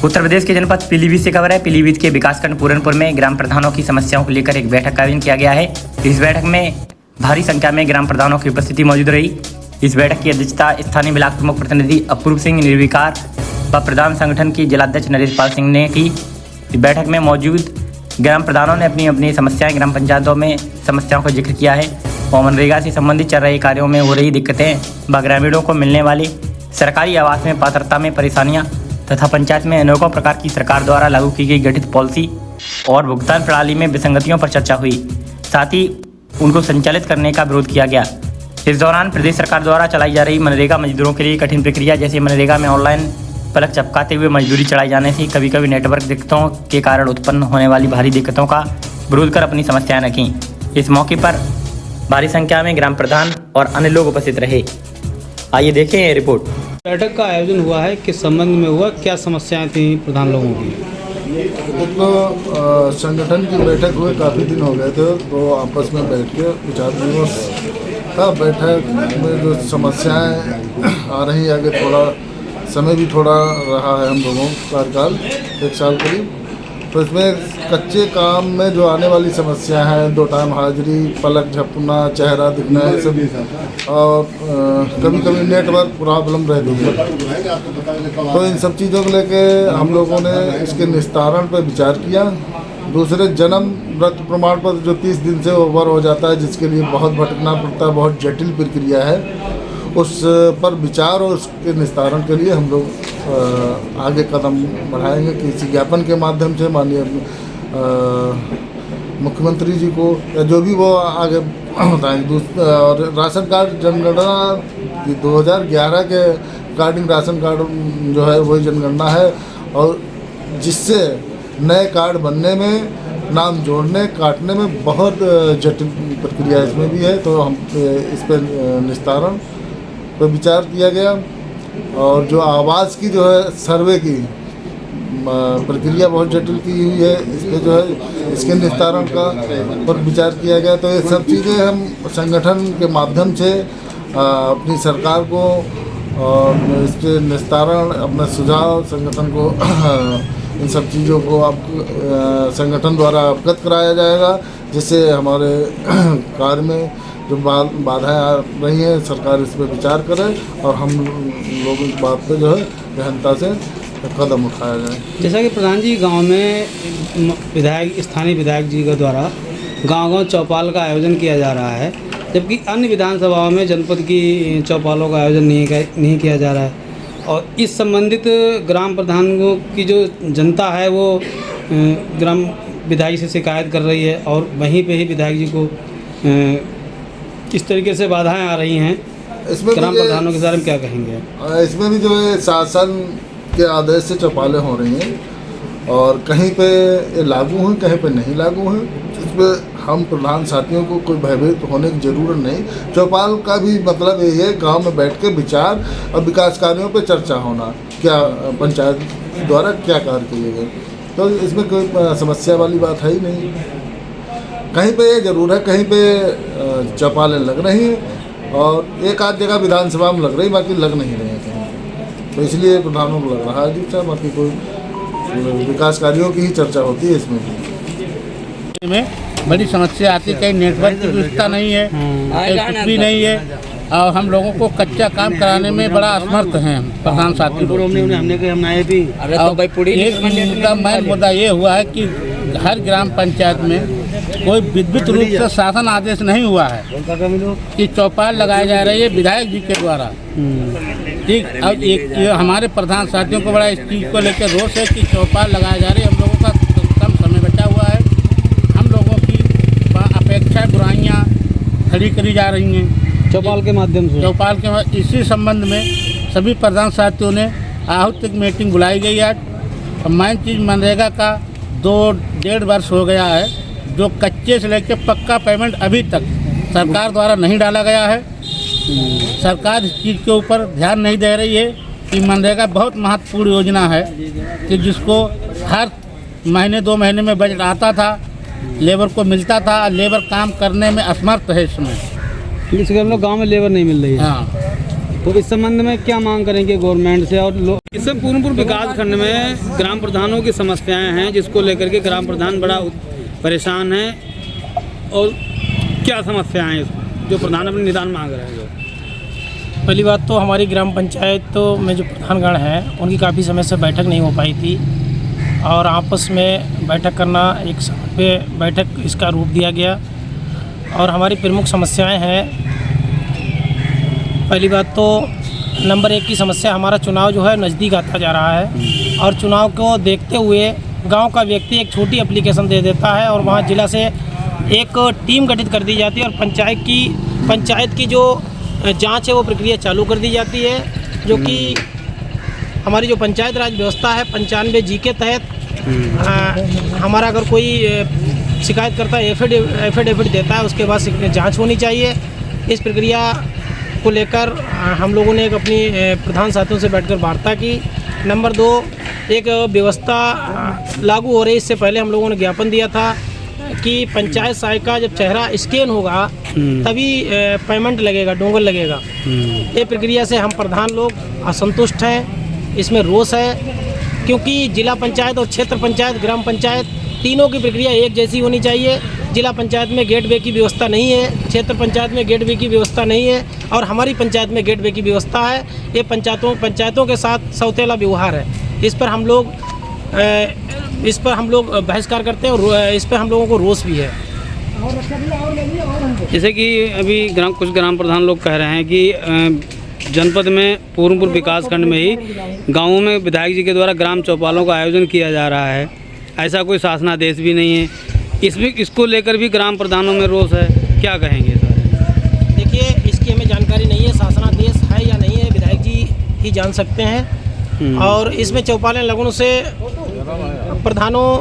उत्तर प्रदेश के जनपद पीलीभीत से खबर है। पीलीभीत के विकासखंड पूरनपुर में ग्राम प्रधानों की समस्याओं को लेकर एक बैठक का आयोजन किया गया है। इस बैठक में भारी संख्या में ग्राम प्रधानों की उपस्थिति मौजूद रही। इस बैठक की अध्यक्षता स्थानीय ब्लॉक प्रमुख प्रतिनिधि अपूर्व सिंह निर्विकार व प्रधान संगठन की जिलाध्यक्ष नरेश पाल सिंह ने की। इस बैठक में मौजूद ग्राम प्रधानों ने अपनी अपनी समस्याएं ग्राम पंचायतों में समस्याओं का जिक्र किया है और मनरेगा से संबंधित चल रहे कार्यों में हो रही दिक्कतें व ग्रामीणों को मिलने वाली सरकारी आवास में पात्रता में परेशानियां तथा पंचायत में अनेकों प्रकार की सरकार द्वारा लागू की गई गठित पॉलिसी और भुगतान प्रणाली में विसंगतियों पर चर्चा हुई। साथ ही उनको संचालित करने का विरोध किया गया। इस दौरान प्रदेश सरकार द्वारा चलाई जा रही मनरेगा मजदूरों के लिए कठिन प्रक्रिया जैसे मनरेगा में ऑनलाइन पलक चपकाते हुए मजदूरी चढ़ाए जाने से कभी कभी नेटवर्क दिक्कतों के कारण उत्पन्न होने वाली भारी दिक्कतों का विरोध कर अपनी समस्याएं रखीं। इस मौके पर भारी संख्या में ग्राम प्रधान और अन्य लोग उपस्थित रहे। आइए देखें ये रिपोर्ट। बैठक का आयोजन हुआ है, किस संबंध में हुआ, क्या समस्याएं थी प्रधान लोगों की? तो संगठन की बैठक हुए काफ़ी दिन हो गए थे, तो आपस में बैठ के विचार विमर्श था। बैठक में जो समस्याएं आ रही आगे थोड़ा समय भी थोड़ा रहा है हम लोगों कार्यकाल 1 साल करीब, तो इसमें कच्चे काम में जो आने वाली समस्या है 2 टाइम हाजिरी, पलक झपकना, चेहरा दिखना, ये सब और कभी कभी नेटवर्क प्रॉब्लम रहती है। तो इन सब चीज़ों को लेके हम लोगों ने इसके निस्तारण पर विचार किया। दूसरे जन्म मृत्यु प्रमाण पत्र जो 30 दिन से ओवर हो जाता है, जिसके लिए बहुत भटकना पड़ता है, बहुत जटिल प्रक्रिया है, उस पर विचार और उसके निस्तारण के लिए हम लोग आगे कदम बढ़ाएंगे। किसी ज्ञापन के माध्यम से माननीय मुख्यमंत्री जी को या जो भी वो आगे बताएंगे। और राशन कार्ड जनगणना 2011 के अकॉर्डिंग राशन कार्ड जो है वही जनगणना है, और जिससे नए कार्ड बनने में, नाम जोड़ने काटने में बहुत जटिल प्रक्रिया इसमें भी है। तो हम इस पर निस्तारण पर विचार किया गया। और जो आवास की जो है सर्वे की प्रक्रिया बहुत जटिल की हुई है, इस पर जो है इसके निस्तारण का पर विचार किया गया। तो ये सब चीज़ें हम संगठन के माध्यम से अपनी सरकार को और इसके निस्तारण, अपना सुझाव संगठन को इन सब चीज़ों को आप संगठन द्वारा अवगत कराया जाएगा, जिससे हमारे कार्य में जो बाधाएं आ रही हैं सरकार इस पर विचार करे और हम लोगों की बात पे जो है गहनता से कदम उठाया जाए। जैसा कि प्रधान जी गांव में स्थानीय विधायक जी के द्वारा गांव-गांव चौपाल का आयोजन किया जा रहा है, जबकि अन्य विधानसभाओं में जनपद की चौपालों का आयोजन नहीं किया जा रहा है। और इस संबंधित ग्राम प्रधानों की जो जनता है वो ग्राम विधायक से शिकायत कर रही है और वहीं पे ही विधायक जी को किस तरीके से बाधाएं आ रही हैं, इसमें ग्राम प्रधानों के बारे में क्या कहेंगे? इसमें भी जो है शासन के आदेश से चौपालें हो रही हैं और कहीं पे ये लागू हैं, कहीं पे नहीं लागू हैं। इसमें हम प्रधान साथियों को कोई भयभीत होने की ज़रूरत नहीं। चौपाल का भी मतलब यही है गांव में बैठ के विचार और विकास कार्यों पे चर्चा होना, क्या पंचायत द्वारा क्या कार्य किए गए। तो इसमें कोई समस्या वाली बात है ही नहीं। कहीं पे ये जरूर है, कहीं पे चौपालें लग रही हैं और एक आध जगह विधानसभा में लग रही, बाकी लग नहीं रही है कहीं। तो इसलिए प्रधानों को लग रहा है जी, बाकी कोई विकास कार्यों की ही चर्चा होती है इसमें में बड़ी समस्या आती है। कहीं नेटवर्क की व्यवस्था नहीं है, कहीं कुछ भी नहीं है और हम लोगों को कच्चा काम कराने में बड़ा असमर्थ हैं प्रधान साथी। एक मेन मुद्दा ये हुआ है कि हर ग्राम पंचायत में कोई विद्युत रूप से शासन आदेश नहीं हुआ है कि चौपाल लगाई जा रही है विधायक जी के द्वारा। ठीक, अब एक हमारे प्रधान साथियों को बड़ा इस चीज़ को लेकर रोष है कि चौपाल लगाई जा रही है। हम लोगों का कम समय बचा हुआ है, हम लोगों की अपेक्षा बुराइयाँ खड़ी करी जा रही हैं चौपाल के माध्यम से। चौपाल के इसी संबंध में सभी प्रधान साथियों ने आहूत एक मीटिंग बुलाई गई आज। मेन चीज़ मनरेगा का 2-1.5 वर्ष हो गया है, जो कच्चे से लेकर पक्का पेमेंट अभी तक सरकार द्वारा नहीं डाला गया है। सरकार इस चीज़ के ऊपर ध्यान नहीं दे रही है कि मनरेगा बहुत महत्वपूर्ण योजना है कि जिसको हर महीने 2 महीने में बजट आता था, लेबर को मिलता था, लेबर काम करने में असमर्थ है इसमें। इसलिए हम लोग गाँव में लेबर नहीं मिल रही है। हाँ, तो इस संबंध में क्या मांग करेंगे गवर्नमेंट से? और इससे पूर्णपुर विकास खंड में ग्राम प्रधानों की समस्याएं हैं, जिसको लेकर के ग्राम प्रधान बड़ा परेशान है। और क्या समस्याएं हैं जो प्रधान अपने निदान मांग रहे हैं? पहली बात तो हमारी ग्राम पंचायत में जो प्रधानगण हैं उनकी काफ़ी समय से बैठक नहीं हो पाई थी, और आपस में बैठक करना एक समय पे बैठक इसका रूप दिया गया। और हमारी प्रमुख समस्याएं हैं, पहली बात तो नंबर 1 की समस्या, हमारा चुनाव जो है नज़दीक आता जा रहा है, और चुनाव को देखते हुए गांव का व्यक्ति एक छोटी एप्लीकेशन दे देता है और वहां जिला से एक टीम गठित कर दी जाती है और पंचायत की जो जांच है वो प्रक्रिया चालू कर दी जाती है, जो कि हमारी जो पंचायत राज व्यवस्था है 95G के तहत हमारा अगर कोई शिकायत करता है एफिडेविट देता है, उसके बाद जांच होनी चाहिए। इस प्रक्रिया को लेकर हम लोगों ने एक अपनी प्रधान साथियों से बैठकर वार्ता की। नंबर 2, एक व्यवस्था लागू हो रही, इससे पहले हम लोगों ने ज्ञापन दिया था कि पंचायत सहायक का जब चेहरा स्कैन होगा तभी पेमेंट लगेगा, डोंगल लगेगा। ये प्रक्रिया से हम प्रधान लोग असंतुष्ट हैं, इसमें रोष है, क्योंकि जिला पंचायत और क्षेत्र पंचायत, ग्राम पंचायत तीनों की प्रक्रिया एक जैसी होनी चाहिए। जिला पंचायत में गेटवे की व्यवस्था नहीं है, क्षेत्र पंचायत में गेटवे की व्यवस्था नहीं है, और हमारी पंचायत में गेटवे की व्यवस्था है। ये पंचायतों के साथ सौतेला व्यवहार है। इस पर हम लोग बहिष्कार करते हैं और इस पर हम लोगों को रोष भी है। जैसे कि अभी कुछ ग्राम प्रधान लोग कह रहे हैं कि जनपद में पूर्णपुर विकास खंड में ही गाँवों में विधायक जी के द्वारा ग्राम चौपालों का आयोजन किया जा रहा है, ऐसा कोई शासनादेश भी नहीं है। इसको लेकर भी ग्राम प्रधानों में रोष है, क्या कहेंगे सर? देखिए, इसकी हमें जानकारी नहीं है, शासनादेश है या नहीं है विधायक जी ही जान सकते हैं। और इसमें चौपालें लगने से प्रधानों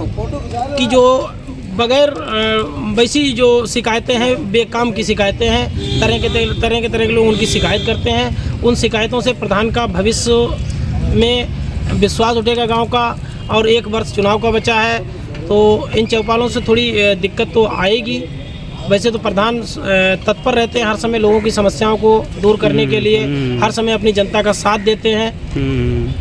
की जो बगैर वैसी जो शिकायतें हैं, बेकाम की शिकायतें हैं, तरह के लोग उनकी शिकायत करते हैं। उन शिकायतों से प्रधान का भविष्य में विश्वास उठेगा गांव का, और 1 वर्ष चुनाव का बचा है, तो इन चौपालों से थोड़ी दिक्कत तो आएगी। वैसे तो प्रधान तत्पर रहते हैं हर समय लोगों की समस्याओं को दूर करने के लिए, हर समय अपनी जनता का साथ देते हैं।